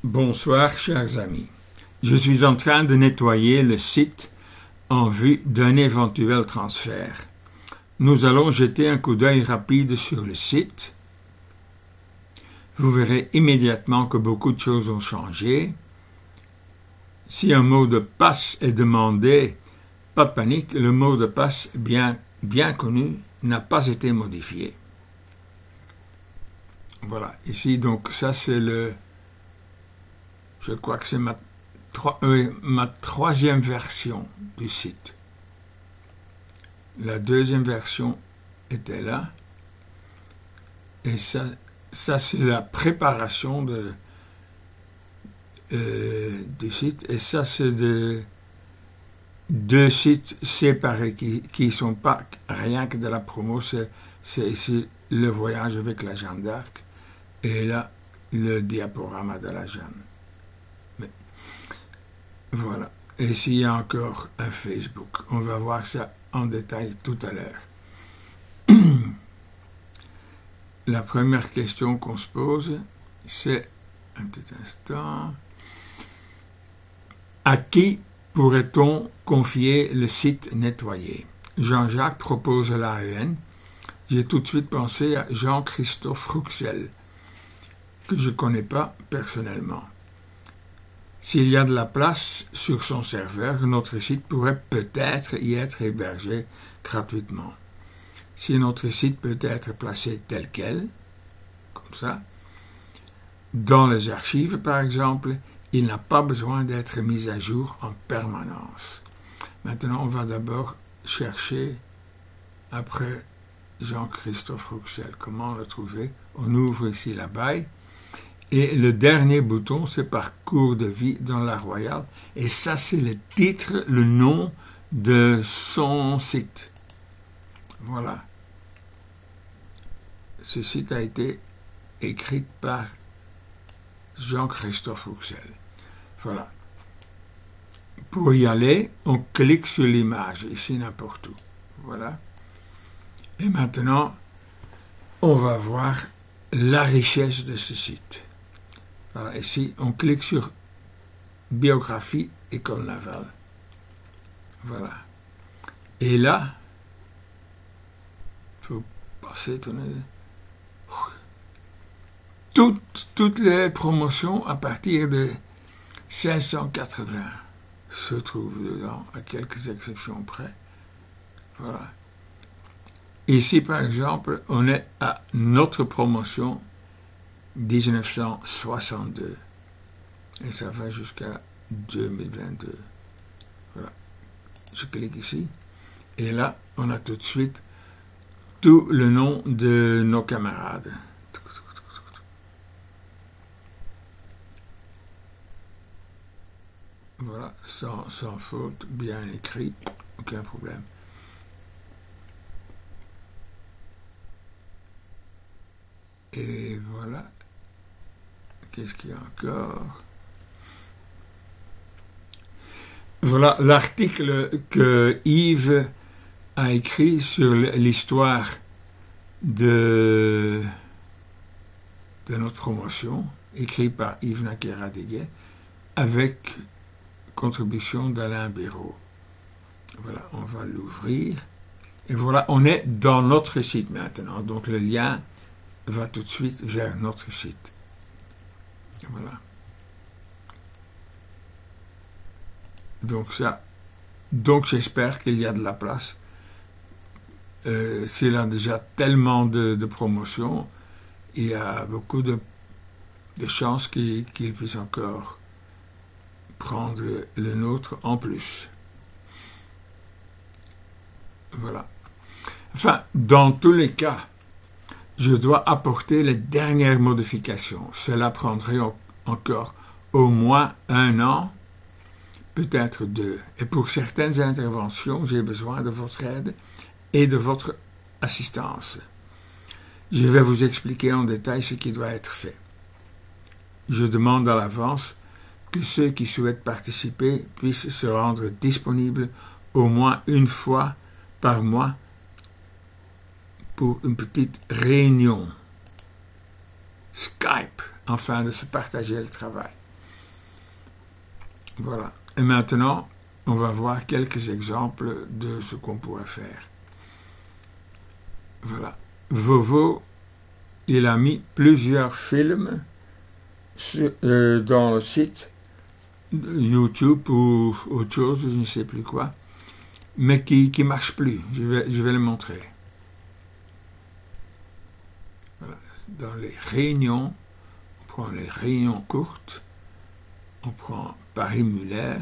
Bonsoir chers amis, je suis en train de nettoyer le site en vue d'un éventuel transfert. Nous allons jeter un coup d'œil rapide sur le site. Vous verrez immédiatement que beaucoup de choses ont changé. Si un mot de passe est demandé, pas de panique, le mot de passe bien connu n'a pas été modifié. Voilà, ici donc ça c'est je crois que c'est ma troisième version du site. La deuxième version était là. Et ça c'est la préparation du site. Et ça, c'est deux sites séparés qui ne sont pas rien que de la promo. C'est ici le voyage avec la Jeanne d'Arc. Et là, le diaporama de la Jeanne. Voilà. Et ici, il y a encore un Facebook. On va voir ça en détail tout à l'heure. La première question qu'on se pose, c'est, un petit instant, à qui pourrait-on confier le site nettoyé? Jean-Jacques propose l'AEN. J'ai tout de suite pensé à Jean-Christophe Rouxel, que je ne connais pas personnellement. S'il y a de la place sur son serveur, notre site pourrait peut-être y être hébergé gratuitement. Si notre site peut être placé tel quel, comme ça, dans les archives par exemple, il n'a pas besoin d'être mis à jour en permanence. Maintenant, on va d'abord chercher après Jean-Christophe Rouxel. Comment le trouver? On ouvre ici la baille. Et le dernier bouton, c'est Parcours de vie dans la Royale. Et ça, c'est le titre, le nom de son site. Voilà. Ce site a été écrit par Jean-Christophe Rouxel. Voilà. Pour y aller, on clique sur l'image, ici n'importe où. Voilà. Et maintenant, on va voir la richesse de ce site. Voilà, ici, on clique sur Biographie École Navale. Voilà. Et là, il faut passer, toutes les promotions à partir de 580 se trouvent dedans, à quelques exceptions près. Voilà. Ici, par exemple, on est à notre promotion 1962 et ça va jusqu'à 2022. Voilà. Je clique ici et là, on a tout de suite tout le nom de nos camarades. Voilà, sans faute, bien écrit, aucun problème. Et voilà. Qu'est-ce qu'il y a encore? Voilà l'article que Yves a écrit sur l'histoire de notre promotion, écrit par Yves Naquet-Radiguet, avec contribution d'Alain Béraud. Voilà, on va l'ouvrir. Et voilà, on est dans notre site maintenant. Donc le lien va tout de suite vers notre site. Voilà. Donc j'espère qu'il y a de la place. C'est là déjà tellement de promotions, il y a beaucoup de chances qu'il puisse encore prendre le nôtre en plus. Voilà. Enfin, dans tous les cas, je dois apporter les dernières modifications. Cela prendrait encore au moins 1 an, peut-être 2. Et pour certaines interventions, j'ai besoin de votre aide et de votre assistance. Je vais vous expliquer en détail ce qui doit être fait. Je demande à l'avance que ceux qui souhaitent participer puissent se rendre disponibles au moins une fois par mois pour une petite réunion Skype, afin de se partager le travail. Voilà. Et maintenant, on va voir quelques exemples de ce qu'on pourrait faire. Voilà. Vovo, il a mis plusieurs films dans le site YouTube ou autre chose, je ne sais plus quoi, mais qui ne marche plus. Je vais le montrer. Voilà. Dans les réunions, on prend les réunions courtes, on prend Paris-Muller.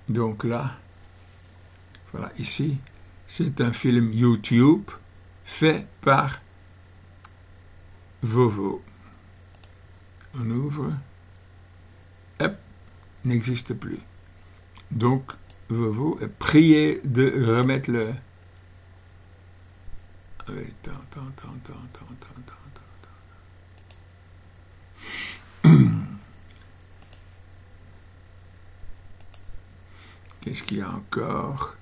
Donc là, voilà, ici, c'est un film YouTube fait par Vovo. On ouvre. Hop, n'existe plus. Donc, Vovo est prié de remettre le... Qu'est-ce qu'il y a encore?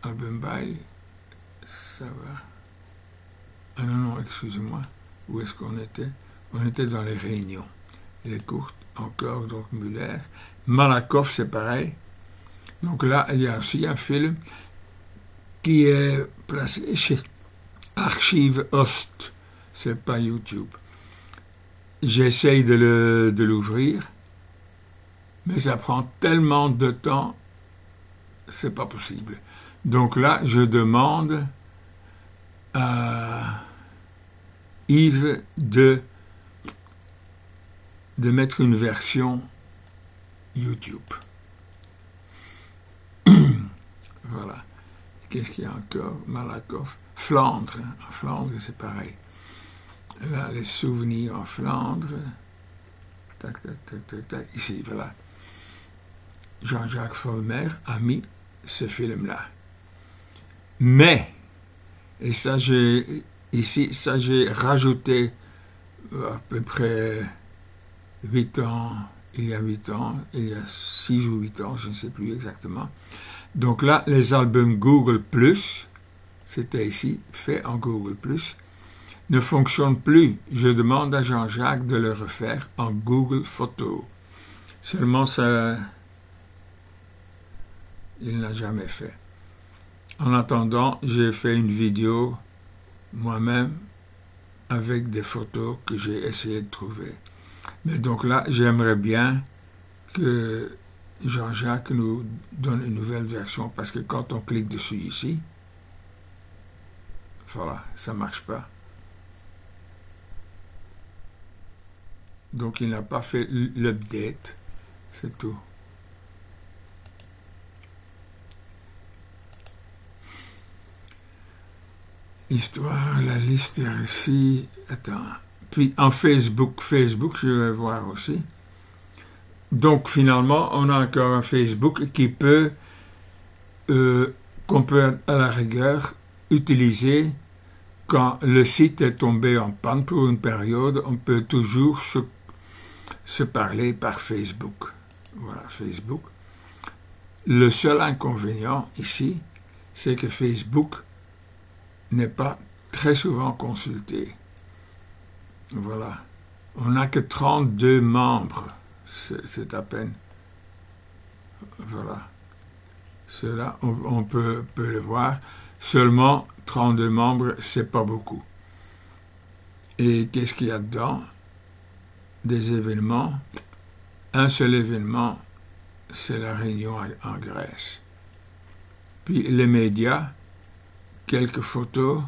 Album by, ça va. Ah non, excusez-moi. Où est-ce qu'on était? On était dans les réunions. Les courtes, encore, donc Muller. Malakoff, c'est pareil. Donc là, il y a aussi un film qui est placé chez Archive Ost. C'est pas YouTube. J'essaye de l'ouvrir, mais ça prend tellement de temps, c'est pas possible. Donc là, je demande à Yves de mettre une version YouTube. Voilà. Qu'est-ce qu'il y a encore? Malakoff. Flandre. En Flandre, c'est pareil. Là, les souvenirs en Flandre. Tac, tac, tac, tac, tac. Ici, voilà. Jean-Jacques Vollmer a mis ce film-là. Mais, et ça j'ai rajouté à peu près 8 ans, il y a 8 ans, il y a 6 ou 8 ans, je ne sais plus exactement. Donc là, les albums Google+, c'était ici, fait en Google+, ne fonctionnent plus. Je demande à Jean-Jacques de le refaire en Google Photos. Seulement ça, il n'a jamais fait. En attendant, j'ai fait une vidéo moi-même avec des photos que j'ai essayé de trouver. Mais donc là, j'aimerais bien que Jean-Jacques nous donne une nouvelle version, parce que quand on clique dessus ici, voilà, ça ne marche pas. Donc il n'a pas fait l'update, c'est tout. Histoire, la liste est ici. Attends. Puis en Facebook, je vais voir aussi. Donc finalement, on a encore un Facebook qui peut, qu'on peut à la rigueur utiliser quand le site est tombé en panne pour une période. On peut toujours se parler par Facebook. Voilà, Facebook. Le seul inconvénient ici, c'est que Facebook n'est pas très souvent consulté. Voilà. On n'a que 32 membres. C'est à peine. Voilà. Cela, on peut le voir. Seulement 32 membres, c'est pas beaucoup. Et qu'est-ce qu'il y a dedans? Des événements. Un seul événement, c'est la réunion en Grèce. Puis les médias, quelques photos.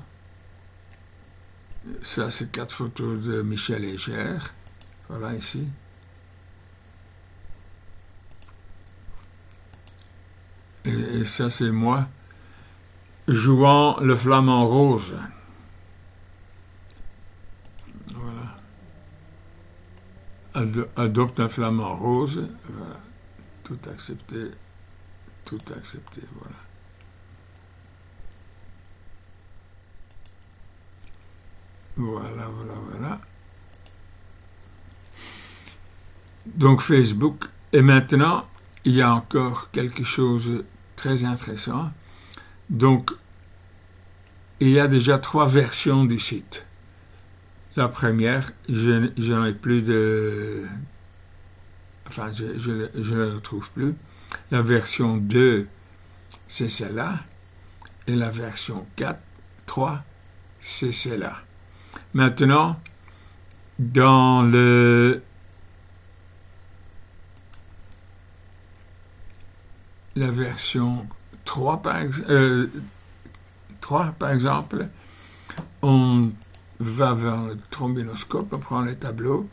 Ça, c'est 4 photos de Michel Hégère. Voilà, ici. Et ça, c'est moi jouant le flamant rose. Voilà. Adopte un flamant rose. Voilà. Tout accepté. Tout accepté, voilà. Voilà, voilà, voilà. Donc Facebook. Et maintenant, il y a encore quelque chose de très intéressant. Donc, il y a déjà 3 versions du site. La première, j'en ai plus de enfin je ne le retrouve plus. La version 2, c'est celle-là, et la version 3, c'est celle-là. Maintenant, dans la version 3 par exemple, on va vers le trombinoscope, on prend les tableaux,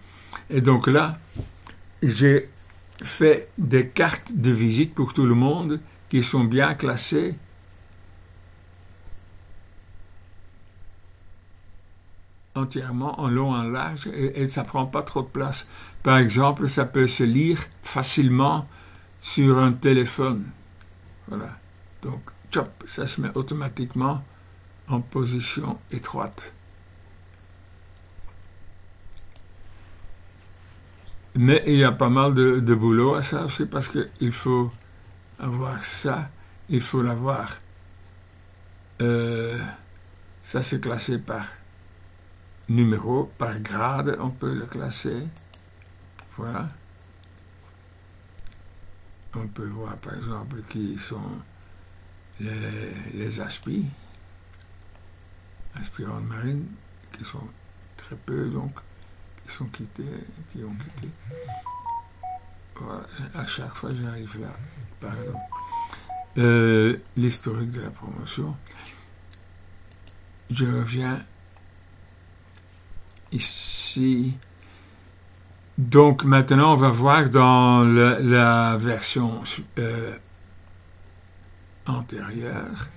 et donc là, j'ai fait des cartes de visite pour tout le monde qui sont bien classées entièrement en long, en large, et ça prend pas trop de place. Par exemple, ça peut se lire facilement sur un téléphone. Voilà. Donc, chop, ça se met automatiquement en position étroite. Mais il y a pas mal de boulot à ça aussi, parce qu'il faut avoir ça, il faut l'avoir. Ça, c'est classé par numéro, par grade, on peut le classer. Voilà. On peut voir, par exemple, qui sont les aspirantes marines, qui sont très peu, donc, qui ont quitté. Voilà. À chaque fois, j'arrive là. Pardon. L'historique de la promotion. Je reviens ici. Donc, maintenant, on va voir dans la version antérieure,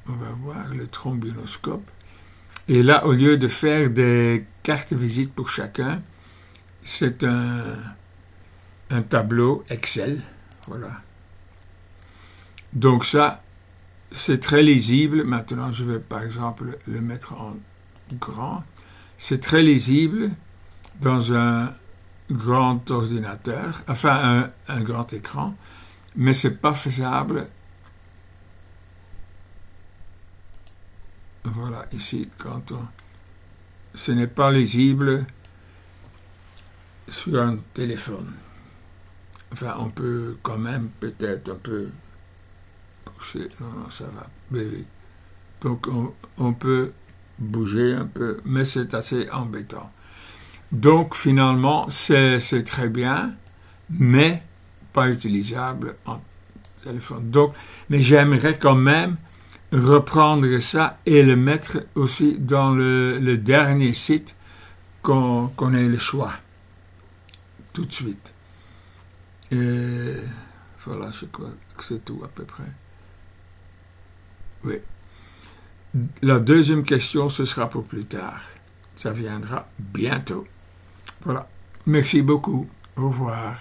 on va voir le trombinoscope. Et là, au lieu de faire des cartes visite pour chacun, c'est un tableau Excel. Voilà. Donc ça, c'est très lisible. Maintenant, je vais par exemple le mettre en grand. C'est très lisible dans un grand ordinateur, enfin un grand écran, mais c'est pas faisable. Voilà, ici, ce n'est pas lisible sur un téléphone. Enfin, on peut quand même peut-être un peu pousser. Non, ça va. Mais, donc, on peut bouger un peu, mais c'est assez embêtant. Donc, finalement, c'est très bien, mais pas utilisable en téléphone. Donc, mais j'aimerais quand même reprendre ça et le mettre aussi dans le dernier site qu'on ait le choix tout de suite. Et voilà, je crois que c'est tout à peu près. Oui. La deuxième question, ce sera pour plus tard. Ça viendra bientôt. Voilà. Merci beaucoup. Au revoir.